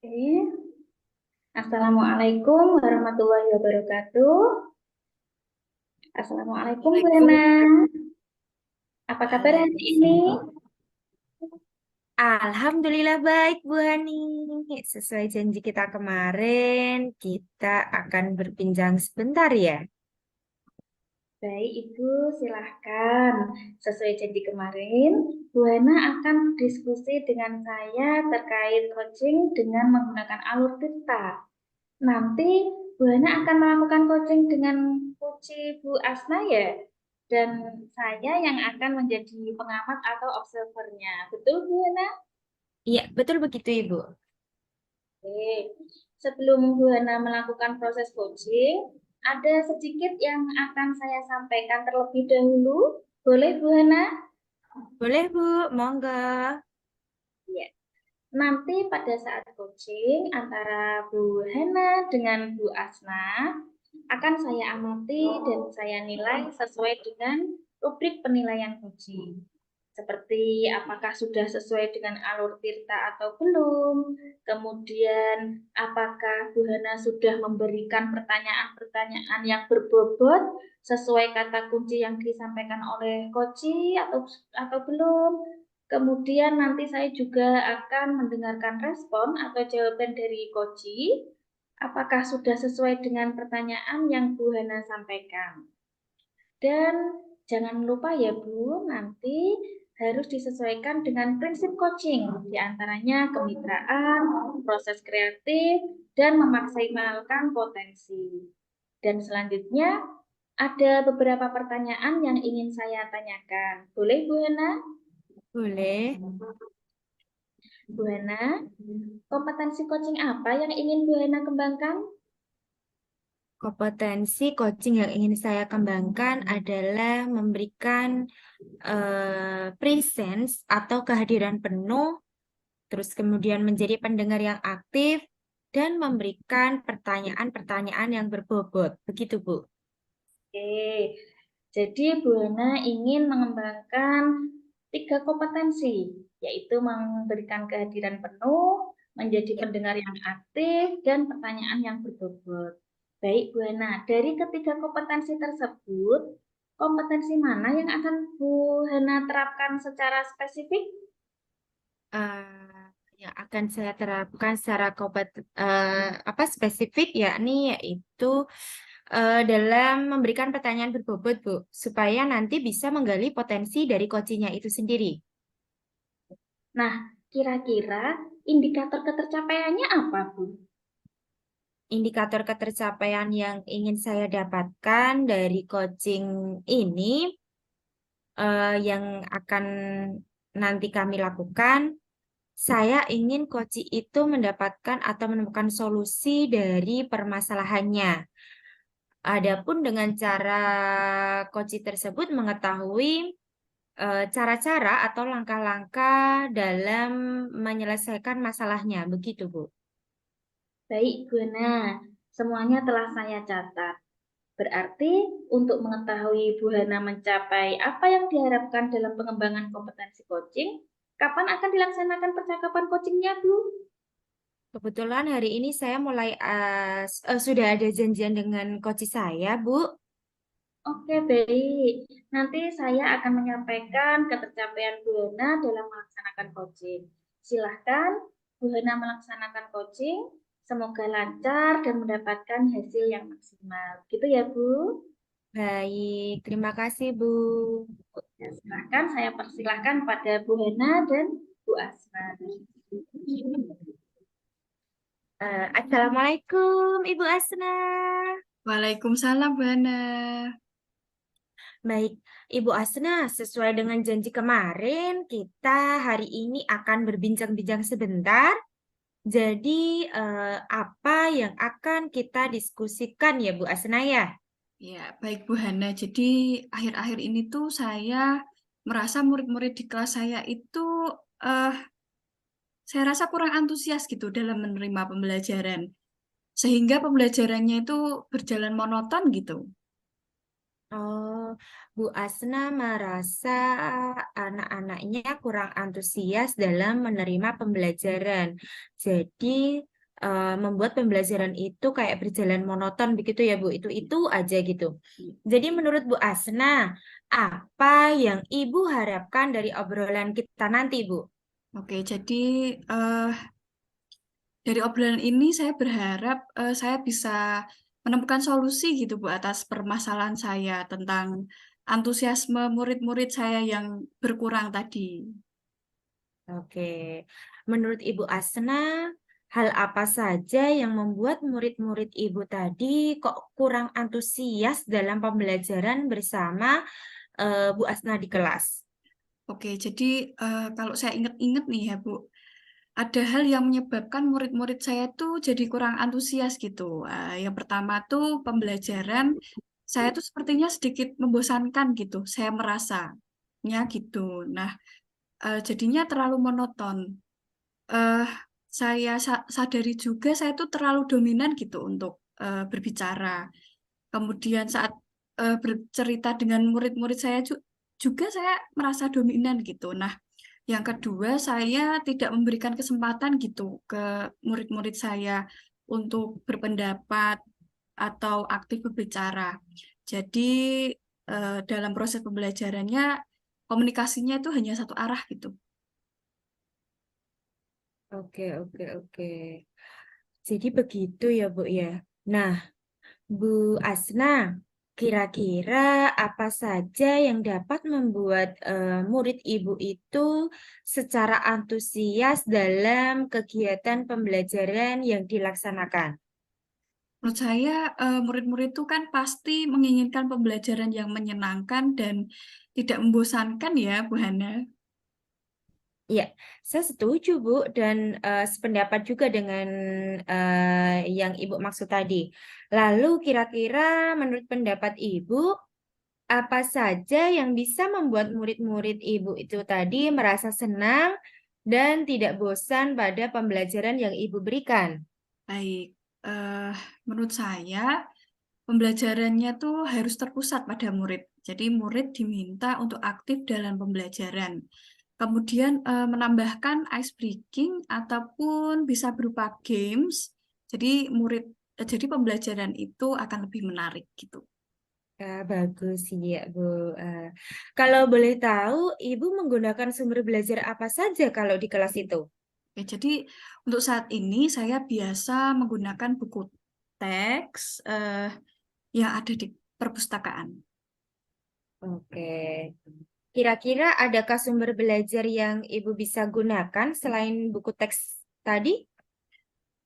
Oke. Assalamualaikum warahmatullahi wabarakatuh. Assalamualaikum Bu Assalamualaikum. Hana. Apa kabar hari ini? Waalaikumsalam. Alhamdulillah baik Bu Hani. Sesuai janji kita kemarin, kita akan berbincang sebentar ya. Baik Ibu, silahkan. Sesuai janji kemarin, Bu Hana akan diskusi dengan saya terkait coaching dengan menggunakan alur tirta. Nanti Bu Hana akan melakukan coaching dengan Puci Bu Asna ya? Dan saya yang akan menjadi pengamat atau observernya. Betul Bu Hana? Iya, betul begitu Ibu. Oke, sebelum Bu Hana melakukan proses coaching, ada sedikit yang akan saya sampaikan terlebih dahulu. Boleh Bu Hana? Boleh Bu, monggo. Ya. Nanti pada saat coaching antara Bu Hana dengan Bu Asna, akan saya amati dan saya nilai sesuai dengan rubrik penilaian coaching. Seperti apakah sudah sesuai dengan alur tirta atau belum, kemudian apakah Bu Hana sudah memberikan pertanyaan-pertanyaan yang berbobot sesuai kata kunci yang disampaikan oleh coach atau belum. Kemudian nanti saya juga akan mendengarkan respon atau jawaban dari coach, apakah sudah sesuai dengan pertanyaan yang Bu Hana sampaikan. Dan jangan lupa ya Bu, nanti harus disesuaikan dengan prinsip coaching, diantaranya kemitraan, proses kreatif, dan memaksimalkan potensi. Dan selanjutnya ada beberapa pertanyaan yang ingin saya tanyakan. Boleh Bu Hana? Boleh. Bu Hana, kompetensi coaching apa yang ingin Bu Hana kembangkan? Kompetensi coaching yang ingin saya kembangkan adalah memberikan presence atau kehadiran penuh, terus kemudian menjadi pendengar yang aktif, dan memberikan pertanyaan-pertanyaan yang berbobot. Begitu, Bu. Oke, jadi Bu Hana ingin mengembangkan tiga kompetensi, yaitu memberikan kehadiran penuh, menjadi Ya. pendengar yang aktif, dan pertanyaan yang berbobot. Baik Bu Hana, dari ketiga kompetensi tersebut, kompetensi mana yang akan Bu Hana terapkan secara spesifik? Yang akan saya terapkan secara apa spesifik yakni yaitu dalam memberikan pertanyaan berbobot, Bu, supaya nanti bisa menggali potensi dari coachingnya itu sendiri. Nah, kira-kira indikator ketercapaiannya apa Bu? Indikator ketercapaian yang ingin saya dapatkan dari coaching ini yang akan nanti kami lakukan, saya ingin coach itu mendapatkan atau menemukan solusi dari permasalahannya. Adapun dengan cara coach tersebut mengetahui cara-cara atau langkah-langkah dalam menyelesaikan masalahnya, begitu, Bu. Baik Bu Hana, semuanya telah saya catat. Berarti untuk mengetahui Bu Hana mencapai apa yang diharapkan dalam pengembangan kompetensi coaching, kapan akan dilaksanakan percakapan coachingnya Bu? Kebetulan hari ini saya mulai sudah ada janjian dengan coach saya, Bu. Oke, baik. Nanti saya akan menyampaikan ketercapaian Bu Hana dalam melaksanakan coaching. Silahkan Bu Hana melaksanakan coaching. Semoga lancar dan mendapatkan hasil yang maksimal. Gitu ya, Bu. Baik, terima kasih, Bu. Ya, silahkan saya persilahkan pada Bu Hana dan Bu Asma. Assalamualaikum, Ibu Asna. Waalaikumsalam, Bu Hana. Baik, Ibu Asna, sesuai dengan janji kemarin, kita hari ini akan berbincang-bincang sebentar. Jadi, apa yang akan kita diskusikan ya, Bu Asna ya? Ya, baik Bu Hana. Jadi akhir-akhir ini tuh saya merasa murid-murid di kelas saya itu eh saya rasa kurang antusias gitu dalam menerima pembelajaran. Sehingga pembelajarannya itu berjalan monoton gitu. Oh, Bu Asna merasa anak-anaknya kurang antusias dalam menerima pembelajaran. Jadi, membuat pembelajaran itu kayak berjalan monoton begitu ya Bu, itu aja gitu. Jadi menurut Bu Asna, apa yang Ibu harapkan dari obrolan kita nanti Bu? Oke, jadi eh, dari obrolan ini saya berharap saya bisa menemukan solusi gitu Bu atas permasalahan saya tentang antusiasme murid-murid saya yang berkurang tadi. Oke, menurut Ibu Asna, hal apa saja yang membuat murid-murid Ibu tadi kok kurang antusias dalam pembelajaran bersama Bu Asna di kelas? Oke, jadi kalau saya ingat-ingat nih ya Bu, ada hal yang menyebabkan murid-murid saya tuh jadi kurang antusias gitu. Yang pertama tuh pembelajaran saya tuh sepertinya sedikit membosankan gitu. Saya merasanya gitu. Nah, jadinya terlalu monoton. eh sadari juga saya tuh terlalu dominan gitu untuk berbicara. Kemudian saat bercerita dengan murid-murid saya juga saya merasa dominan gitu. Nah, yang kedua saya tidak memberikan kesempatan gitu ke murid-murid saya untuk berpendapat atau aktif berbicara. Jadi dalam proses pembelajarannya komunikasinya itu hanya satu arah gitu. Oke, oke, oke. Jadi begitu ya Bu ya. Nah, Bu Asna, kira-kira apa saja yang dapat membuat murid Ibu itu secara antusias dalam kegiatan pembelajaran yang dilaksanakan? Menurut saya, murid-murid itu kan pasti menginginkan pembelajaran yang menyenangkan dan tidak membosankan ya, Bu Hana. Iya, saya setuju Bu dan sependapat juga dengan yang Ibu maksud tadi. Lalu kira-kira menurut pendapat Ibu, apa saja yang bisa membuat murid-murid Ibu itu tadi merasa senang dan tidak bosan pada pembelajaran yang Ibu berikan? Baik, menurut saya pembelajarannya tuh harus terpusat pada murid. Jadi murid diminta untuk aktif dalam pembelajaran. Kemudian menambahkan ice breaking ataupun bisa berupa games. Jadi jadi pembelajaran itu akan lebih menarik gitu. Bagus ya Bu. Eh, Kalau boleh tahu, Ibu menggunakan sumber belajar apa saja kalau di kelas itu? Oke, jadi untuk saat ini saya biasa menggunakan buku teks yang ada di perpustakaan. Oke. Kira-kira adakah sumber belajar yang Ibu bisa gunakan selain buku teks tadi?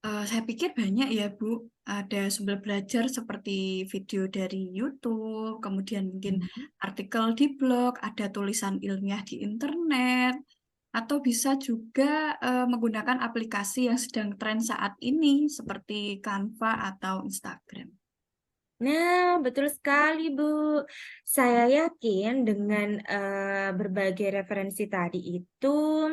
Saya pikir banyak ya, Bu. Ada sumber belajar seperti video dari YouTube, kemudian mungkin artikel di blog, ada tulisan ilmiah di internet, atau bisa juga menggunakan aplikasi yang sedang tren saat ini seperti Canva atau Instagram. Nah, betul sekali, Bu. Saya yakin dengan berbagai referensi tadi itu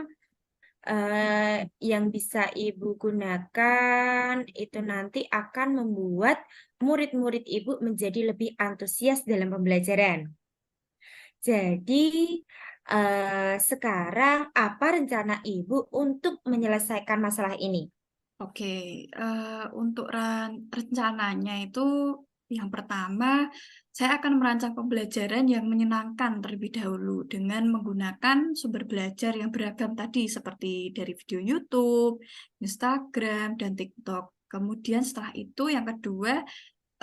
yang bisa Ibu gunakan itu nanti akan membuat murid-murid Ibu menjadi lebih antusias dalam pembelajaran. Jadi, sekarang apa rencana Ibu untuk menyelesaikan masalah ini? Oke, untuk rencananya itu yang pertama, saya akan merancang pembelajaran yang menyenangkan terlebih dahulu dengan menggunakan sumber belajar yang beragam tadi, seperti dari video YouTube, Instagram, dan TikTok. Kemudian setelah itu, yang kedua,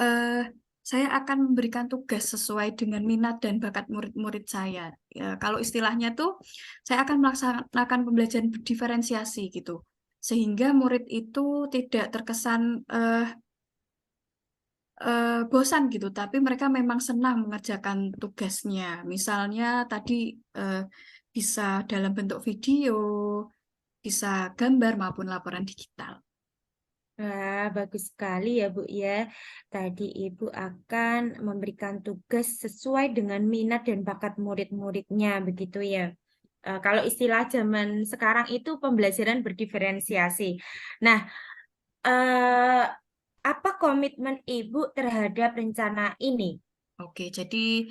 eh, saya akan memberikan tugas sesuai dengan minat dan bakat murid-murid saya. Ya, kalau istilahnya tuh, saya akan melaksanakan pembelajaran berdiferensiasi gitu sehingga murid itu tidak terkesan bosan gitu, tapi mereka memang senang mengerjakan tugasnya. Misalnya tadi eh, bisa dalam bentuk video, bisa gambar maupun laporan digital. Wah, bagus sekali ya, Bu ya. Tadi Ibu akan memberikan tugas sesuai dengan minat dan bakat murid-muridnya, begitu ya. Kalau istilah zaman sekarang itu pembelajaran berdiferensiasi. Nah, eh, apa komitmen Ibu terhadap rencana ini? Oke, jadi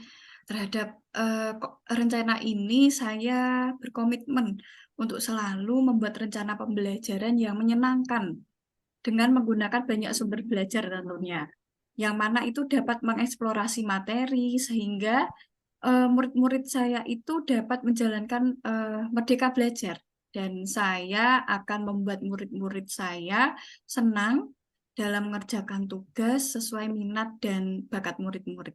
terhadap rencana ini saya berkomitmen untuk selalu membuat rencana pembelajaran yang menyenangkan dengan menggunakan banyak sumber belajar tentunya. Yang mana itu dapat mengeksplorasi materi sehingga murid-murid saya itu dapat menjalankan merdeka belajar. Dan saya akan membuat murid-murid saya senang dalam mengerjakan tugas sesuai minat dan bakat murid-murid.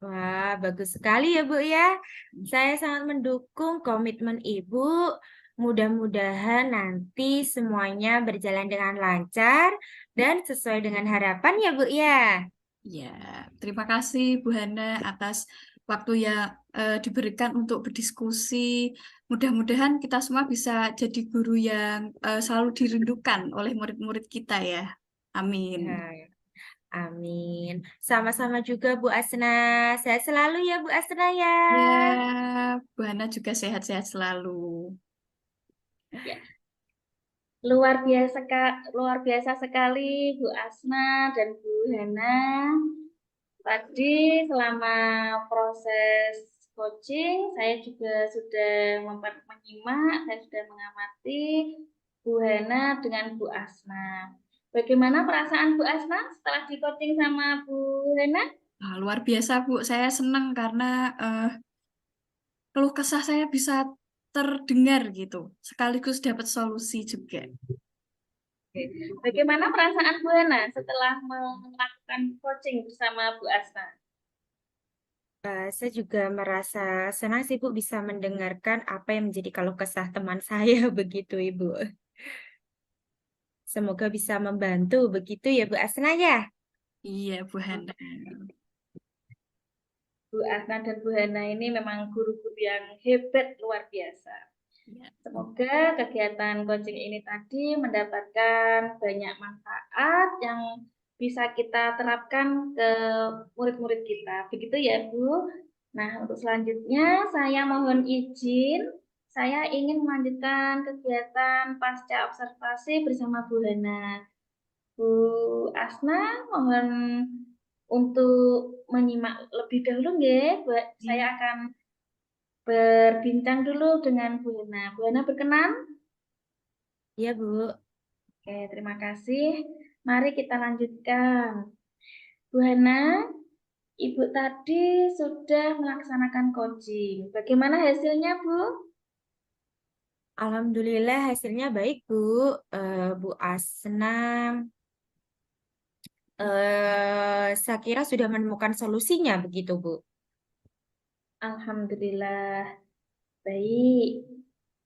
Wah, bagus sekali ya, Bu ya. Saya sangat mendukung komitmen Ibu. Mudah-mudahan nanti semuanya berjalan dengan lancar dan sesuai dengan harapan ya, Bu ya. Ya, terima kasih Bu Hana atas waktu yang diberikan untuk berdiskusi. Mudah-mudahan kita semua bisa jadi guru yang selalu dirindukan oleh murid-murid kita ya. Amin. Ya, amin. Sama-sama juga Bu Asna. Sehat selalu ya Bu Asna ya. Ya, Bu Hana juga sehat-sehat selalu. Ya, luar biasa sekali Bu Asna dan Bu Hana. Tadi selama proses coaching, saya juga sudah menyimak, saya sudah mengamati Bu Hana dengan Bu Asna. Bagaimana perasaan Bu Asna setelah di coaching sama Bu Hana? Nah, luar biasa Bu, saya senang karena keluh kesah saya bisa terdengar gitu, sekaligus dapat solusi juga. Oke. Bagaimana perasaan Bu Hana setelah melakukan coaching bersama Bu Asna? Saya juga merasa senang sih Bu bisa mendengarkan apa yang menjadi keluh kesah teman saya begitu Ibu. Semoga bisa membantu begitu ya Bu Asna ya. Iya Bu Hana. Bu Asna dan Bu Hana ini memang guru-guru yang hebat luar biasa. Ya. Semoga kegiatan coaching ini tadi mendapatkan banyak manfaat yang bisa kita terapkan ke murid-murid kita. Begitu ya, Bu. Nah, untuk selanjutnya saya mohon izin, saya ingin melanjutkan kegiatan pasca observasi bersama Bu Hana. Bu Asna, mohon untuk menyimak lebih dahulu, nggih. Saya akan berbincang dulu dengan Bu Hana. Bu Hana berkenan? Iya Bu. Oke, terima kasih. Mari kita lanjutkan. Bu Hana, Ibu tadi sudah melaksanakan coaching. Bagaimana hasilnya, Bu? Alhamdulillah hasilnya baik Bu. Bu Asna, saya kira sudah menemukan solusinya begitu Bu. Alhamdulillah. Baik.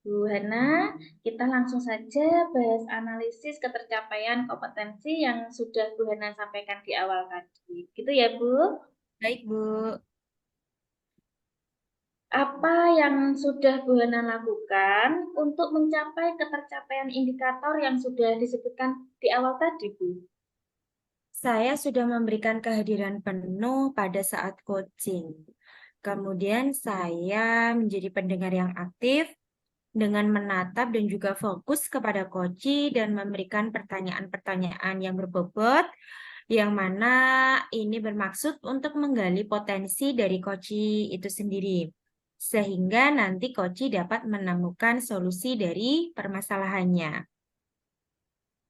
Bu Hana, kita langsung saja bahas analisis ketercapaian kompetensi yang sudah Bu Hana sampaikan di awal tadi. Gitu ya, Bu? Baik Bu. Apa yang sudah Bu Hana lakukan untuk mencapai ketercapaian indikator yang sudah disebutkan di awal tadi, Bu? Saya sudah memberikan kehadiran penuh pada saat coaching. Kemudian saya menjadi pendengar yang aktif dengan menatap dan juga fokus kepada coach dan memberikan pertanyaan-pertanyaan yang berbobot, yang mana ini bermaksud untuk menggali potensi dari coach itu sendiri. Sehingga nanti coach dapat menemukan solusi dari permasalahannya.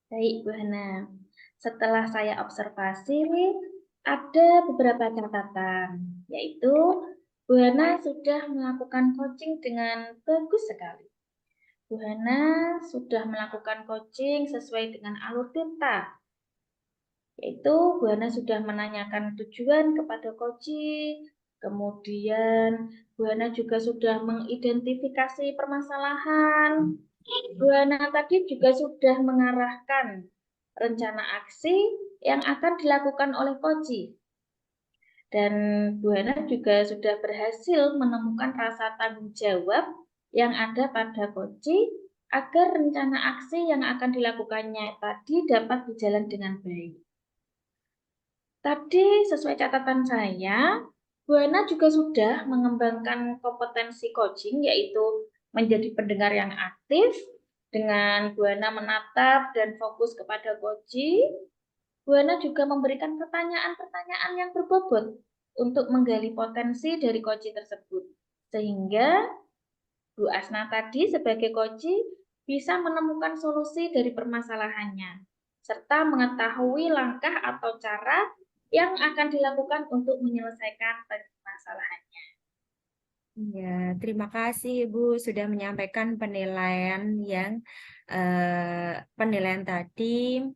Baik, Bu Hana. Setelah saya observasi, ada beberapa catatan, yaitu Bu Hana sudah melakukan coaching dengan bagus sekali. Bu Hana sudah melakukan coaching sesuai dengan alur tita, yaitu Bu Hana sudah menanyakan tujuan kepada coaching, kemudian Bu Hana juga sudah mengidentifikasi permasalahan. Bu Hana tadi juga sudah mengarahkan rencana aksi yang akan dilakukan oleh Koji. Dan Bu Hana juga sudah berhasil menemukan rasa tanggung jawab yang ada pada Koji agar rencana aksi yang akan dilakukannya tadi dapat berjalan dengan baik. Tadi sesuai catatan saya, Bu Hana juga sudah mengembangkan kompetensi coaching, yaitu menjadi pendengar yang aktif, dengan Bu Hana menatap dan fokus kepada coaching. Bu Hana juga memberikan pertanyaan-pertanyaan yang berbobot untuk menggali potensi dari coaching tersebut. Sehingga Bu Asna tadi sebagai coaching bisa menemukan solusi dari permasalahannya. serta mengetahui langkah atau cara yang akan dilakukan untuk menyelesaikan permasalahannya. Ya, terima kasih Ibu sudah menyampaikan penilaian tadi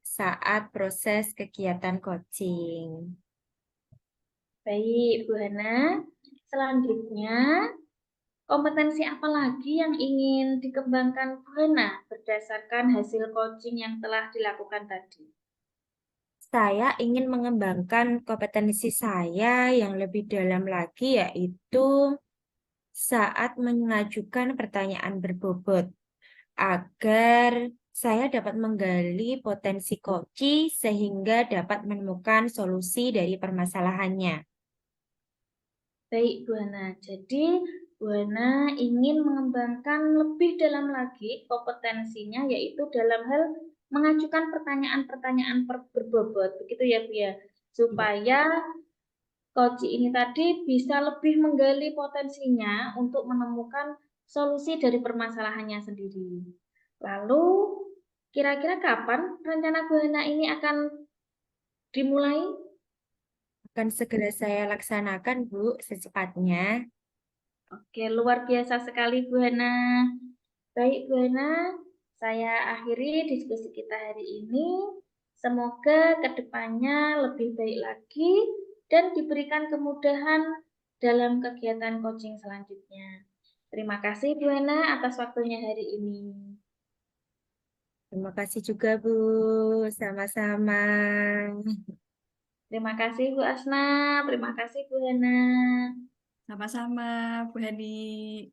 saat proses kegiatan coaching. Baik, Bu Hana. Selanjutnya, kompetensi apa lagi yang ingin dikembangkan Bu Hana berdasarkan hasil coaching yang telah dilakukan tadi? Saya ingin mengembangkan kompetensi saya yang lebih dalam lagi, yaitu saat mengajukan pertanyaan berbobot, agar saya dapat menggali potensi koci sehingga dapat menemukan solusi dari permasalahannya. Baik, Bu Hana. Jadi, Bu Hana ingin mengembangkan lebih dalam lagi kompetensinya, yaitu dalam hal mengajukan pertanyaan-pertanyaan berbobot. Begitu ya, Bu ya? Supaya coach ini tadi bisa lebih menggali potensinya untuk menemukan solusi dari permasalahannya sendiri. Lalu, kira-kira kapan rencana Bu Hana ini akan dimulai? Akan segera saya laksanakan, Bu, secepatnya. Oke, luar biasa sekali Bu Hana. Baik Bu Hana, saya akhiri diskusi kita hari ini. Semoga kedepannya lebih baik lagi dan diberikan kemudahan dalam kegiatan coaching selanjutnya. Terima kasih Bu Hana atas waktunya hari ini. Terima kasih juga, Bu. Sama-sama. Terima kasih Bu Asna, terima kasih Bu Hana. Sama-sama, Bu Hadi.